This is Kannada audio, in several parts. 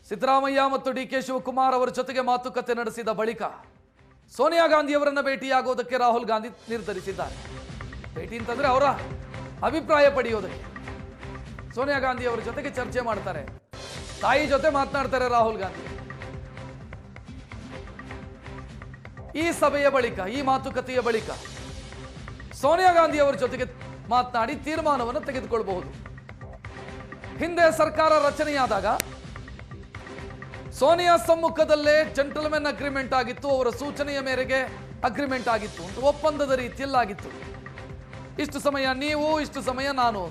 ಸಿದ್ದರಾಮಯ್ಯ ಮತ್ತು ಡಿಕೆ ಶಿವಕುಮಾರ್ ಅವರ ಜೊತೆಗೆ ಮಾತುಕತೆ ನಡೆಸಿದ ಬಳಿಕ ಸೋನಿಯಾ ಗಾಂಧಿ ಅವರನ್ನು ಭೇಟಿಯಾಗೋದಕ್ಕೆ ರಾಹುಲ್ ಗಾಂಧಿ ನಿರ್ಧರಿಸಿದ್ದಾರೆ. ಭೇಟಿ ಅಂತಂದ್ರೆ ಅವರ ಅಭಿಪ್ರಾಯ ಪಡೆಯೋದಕ್ಕೆ ಸೋನಿಯಾ ಗಾಂಧಿ ಅವರ ಜೊತೆಗೆ ಚರ್ಚೆ ಮಾಡ್ತಾರೆ. ತಾಯಿ ಜೊತೆ ಮಾತನಾಡ್ತಾರೆ ರಾಹುಲ್ ಗಾಂಧಿ. ಈ ಸಭೆಯ ಬಳಿಕ, ಈ ಮಾತುಕತೆಯ ಬಳಿಕ ಸೋನಿಯಾ ಗಾಂಧಿ ಅವರ ಜೊತೆಗೆ ಮಾತನಾಡಿ ತೀರ್ಮಾನವನ್ನು ತೆಗೆದುಕೊಳ್ಳಬಹುದು. ಹಿಂದೆ ಸರ್ಕಾರ ರಚನೆಯಾದಾಗ ಸೋನಿಯಾ ಸಮ್ಮುಖದಲ್ಲೇ ಜೆಂಟಲ್ಮೆನ್ ಅಗ್ರಿಮೆಂಟ್ ಆಗಿತ್ತು, ಅವರ ಸೂಚನೆಯ ಮೇರೆಗೆ ಅಗ್ರಿಮೆಂಟ್ ಆಗಿತ್ತು, ಒಪ್ಪಂದದ ರೀತಿಯಲ್ಲಾಗಿತ್ತು. ಇಷ್ಟು ಸಮಯ ನೀವು, ಇಷ್ಟು ಸಮಯ ನಾನು,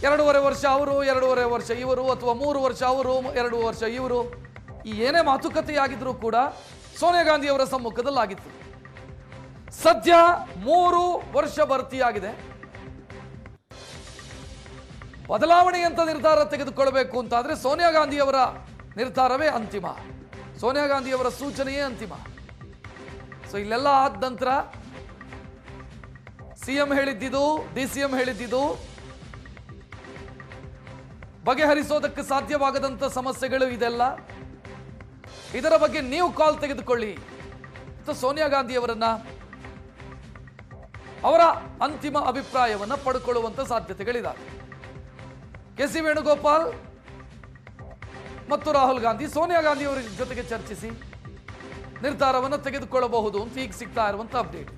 2.5 ವರ್ಷ ಅವರು, 2.5 ವರ್ಷ ಇವರು, ಅಥವಾ 3 ವರ್ಷ ಅವರು, 2 ವರ್ಷ ಇವರು. ಈ ಏನೇ ಮಾತುಕತೆಯಾಗಿದ್ರೂ ಕೂಡ ಸೋನಿಯಾ ಗಾಂಧಿ ಅವರ ಸಮ್ಮುಖದಲ್ಲಾಗಿತ್ತು. ಸದ್ಯ 3 ವರ್ಷ ಭರ್ತಿಯಾಗಿದೆ. ಬದಲಾವಣೆಯಂತ ನಿರ್ಧಾರ ತೆಗೆದುಕೊಳ್ಳಬೇಕು ಅಂತಾದ್ರೆ ಸೋನಿಯಾ ಗಾಂಧಿ ಅವರ ನಿರ್ಧಾರವೇ ಅಂತಿಮ, ಸೋನಿಯಾ ಗಾಂಧಿ ಅವರ ಸೂಚನೆಯೇ ಅಂತಿಮ. ಸೊ ಇಲ್ಲೆಲ್ಲ ಆದ ನಂತರ ಸಿಎಂ ಹೇಳಿದ್ದಿದ್ದು, ಡಿಸಿಎಂ ಹೇಳಿದ್ದಿದ್ದು, ಬಗೆಹರಿಸೋದಕ್ಕೆ ಸಾಧ್ಯವಾಗದಂತ ಸಮಸ್ಯೆಗಳು ಇದೆಲ್ಲ, ಇದರ ಬಗ್ಗೆ ನೀವು ಕಾಲ್ ತೆಗೆದುಕೊಳ್ಳಿ ಅಂತ ಸೋನಿಯಾ ಗಾಂಧಿ ಅವರನ್ನ, ಅವರ ಅಂತಿಮ ಅಭಿಪ್ರಾಯವನ್ನ ಪಡ್ಕೊಳ್ಳುವಂತ ಸಾಧ್ಯತೆಗಳಿದ್ದಾವೆ. ಕೆ.ಸಿ. ವೇಣುಗೋಪಾಲ್ ಮತ್ತು ರಾಹುಲ್ ಗಾಂಧಿ ಸೋನಿಯಾ ಗಾಂಧಿ ಅವರ ಜೊತೆಗೆ ಚರ್ಚಿಸಿ ನಿರ್ಧಾರವನ್ನು ತೆಗೆದುಕೊಳ್ಳಬಹುದು ಅಂತ ಈಗ ಸಿಗ್ತಾ ಇರುವಂತ ಅಪ್ಡೇಟ್.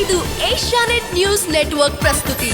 ಇದು ಏಷ್ಯಾನೆಟ್ ನ್ಯೂಸ್ ನೆಟ್ವರ್ಕ್ ಪ್ರಸ್ತುತಿ.